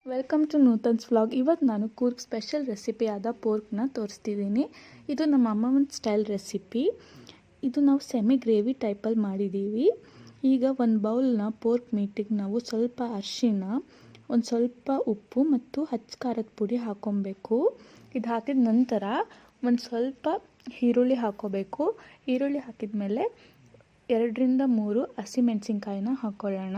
Welcome to ನೂತನ್ಸ್ vlog. ಇವತ್ತು ನಾನು Coorg special recipe ಆದ ಪೋರ್ಕ್ನ ತೋರಿಸ್ತಿದ್ದೀನಿ. ಇದು ನಮ್ಮ ಅಮ್ಮನ ಸ್ಟೈಲ್ ರೆಸಿಪಿ. ಇದು ನಾವು ಸೆಮಿ ಗ್ರೇವಿ ಟೈಪಲ್ಲಿ ಮಾಡಿದ್ದೀವಿ. ಈಗ ಒಂದು ಬೌಲ್ನ ಪೋರ್ಕ್ ಮೀಟಿಗೆ ನಾವು ಸ್ವಲ್ಪ ಅರಿಶಿಣ, ಒಂದು ಸ್ವಲ್ಪ ಉಪ್ಪು ಮತ್ತು ಹಚ್ಚ ಖಾರದ ಪುಡಿ ಹಾಕ್ಕೊಬೇಕು. ಇದು ಹಾಕಿದ ನಂತರ ಒಂದು ಸ್ವಲ್ಪ ಈರುಳ್ಳಿ ಹಾಕ್ಕೋಬೇಕು. ಈರುಳ್ಳಿ ಹಾಕಿದ ಮೇಲೆ 2-3 ಹಸಿಮೆಣಸಿನ್ಕಾಯಿನ ಹಾಕ್ಕೊಳ್ಳೋಣ.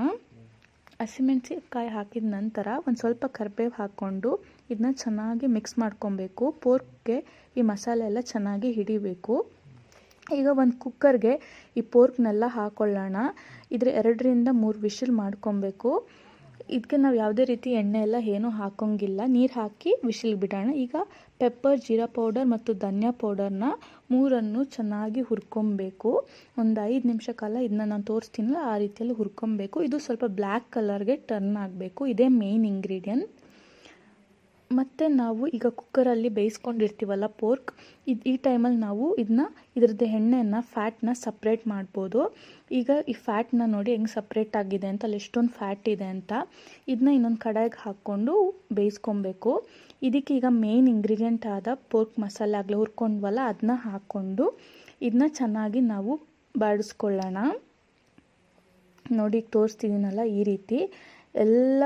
ಹಸಿಮೆಣಸಿನ್ಕಾಯಿ ಹಾಕಿದ ನಂತರ ಒಂದು ಸ್ವಲ್ಪ ಕರಿಬೇವು ಹಾಕ್ಕೊಂಡು ಇದನ್ನ ಚೆನ್ನಾಗಿ ಮಿಕ್ಸ್ ಮಾಡ್ಕೊಬೇಕು. ಪೋರ್ಕ್ಗೆ ಈ ಮಸಾಲೆ ಎಲ್ಲ ಚೆನ್ನಾಗಿ ಹಿಡಿಬೇಕು. ಈಗ ಒಂದು ಕುಕ್ಕರ್ಗೆ ಈ ಪೋರ್ಕ್ನೆಲ್ಲ ಹಾಕ್ಕೊಳ್ಳೋಣ. ಇದ್ರ 2-3 ವಿಷಲ್ ಮಾಡ್ಕೊಬೇಕು. ಇದಕ್ಕೆ ನಾವು ಯಾವುದೇ ರೀತಿ ಎಣ್ಣೆ ಎಲ್ಲ ಏನೂ ಹಾಕೋಂಗಿಲ್ಲ. ನೀರು ಹಾಕಿ ವಿಷಲ್ ಬಿಡೋಣ. ಈಗ ಪೆಪ್ಪರ್, ಜೀರಾ ಪೌಡರ್ ಮತ್ತು ಧನಿಯಾ ಪೌಡರ್ನ 3 ಚೆನ್ನಾಗಿ ಹುರ್ಕೊಬೇಕು. ಒಂದು 5 ನಿಮಿಷ ಕಾಲ ಇದನ್ನ ನಾನು ತೋರಿಸ್ತೀನಲ್ಲ ಆ ರೀತಿಯಲ್ಲಿ ಹುರ್ಕೊಬೇಕು. ಇದು ಸ್ವಲ್ಪ ಬ್ಲ್ಯಾಕ್ ಕಲರ್ಗೆ ಟರ್ನ್ ಆಗಬೇಕು. ಇದೇ ಮೇನ್ ಇಂಗ್ರೀಡಿಯಂಟ್. ಮತ್ತು ನಾವು ಈಗ ಕುಕ್ಕರಲ್ಲಿ ಬೇಯಿಸ್ಕೊಂಡಿರ್ತೀವಲ್ಲ ಪೋರ್ಕ್, ಈ ಟೈಮಲ್ಲಿ ನಾವು ಇದ್ರದ್ದು ಎಣ್ಣೆನ ಫ್ಯಾಟ್ನ ಸಪ್ರೇಟ್ ಮಾಡ್ಬೋದು. ಈಗ ಈ ಫ್ಯಾಟ್ನ ನೋಡಿ ಹೆಂಗೆ ಸಪ್ರೇಟ್ ಆಗಿದೆ ಅಂತ, ಅಲ್ಲಿ ಎಷ್ಟೊಂದು ಫ್ಯಾಟ್ ಇದೆ ಅಂತ. ಇದನ್ನ ಇನ್ನೊಂದು ಕಡಾಯಿಗೆ ಹಾಕ್ಕೊಂಡು ಬೇಯಿಸ್ಕೊಬೇಕು. ಇದಕ್ಕೆ ಈಗ ಮೇನ್ ಇಂಗ್ರೀಡಿಯೆಂಟ್ ಆದ ಪೋರ್ಕ್ ಮಸಾಲೆ ಆಗಲೇ ಹುರ್ಕೊಂಡ್ವಲ್ಲ ಅದನ್ನ ಹಾಕ್ಕೊಂಡು ಇದನ್ನ ಚೆನ್ನಾಗಿ ನಾವು ಬಾಡಿಸ್ಕೊಳ್ಳೋಣ. ನೋಡಿ ತೋರಿಸ್ತಿದ್ದೀನಲ್ಲ ಈ ರೀತಿ ಎಲ್ಲ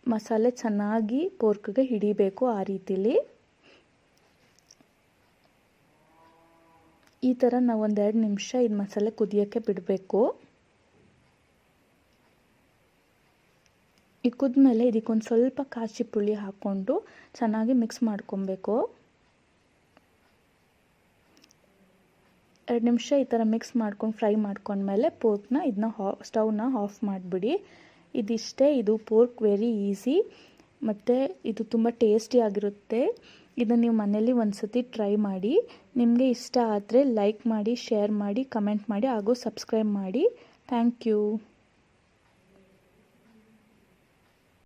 ಮಸಾಲೆ ಚೆನ್ನಾಗಿ ಪೋರ್ಕ್ಗೆ ಹಿಡಿಬೇಕು. ಆ ರೀತಿಲಿ ಈ ಥರ ನಾವು 1-2 ನಿಮಿಷ ಇದು ಮಸಾಲೆ ಕುದಿಯೋಕ್ಕೆ ಬಿಡಬೇಕು. ಇದು ಕುದ್ಮೇಲೆ ಇದಕ್ಕೊಂದು ಸ್ವಲ್ಪ ಕಾಚಿ ಪುಳಿ ಹಾಕ್ಕೊಂಡು ಚೆನ್ನಾಗಿ ಮಿಕ್ಸ್ ಮಾಡ್ಕೊಬೇಕು. 2 ನಿಮಿಷ ಈ ಥರ ಮಿಕ್ಸ್ ಮಾಡ್ಕೊಂಡು ಫ್ರೈ ಮಾಡ್ಕೊಂಡ್ಮೇಲೆ ಇದನ್ನ ಸ್ಟವ್ನ ಆಫ್ ಮಾಡಿಬಿಡಿ. ಇದಿಷ್ಟೇ. ಇದು ಪೋರ್ಕ್ ವೆರಿ ಈಸಿ ಮತ್ತು ಇದು ತುಂಬ ಟೇಸ್ಟಿಯಾಗಿರುತ್ತೆ. ಇದನ್ನು ನೀವು ಮನೇಲಿ ಒಂದ್ಸತಿ ಟ್ರೈ ಮಾಡಿ. ನಿಮಗೆ ಇಷ್ಟ ಆದರೆ ಲೈಕ್ ಮಾಡಿ, ಶೇರ್ ಮಾಡಿ, ಕಮೆಂಟ್ ಮಾಡಿ ಹಾಗೂ ಸಬ್ಸ್ಕ್ರೈಬ್ ಮಾಡಿ. Thank you.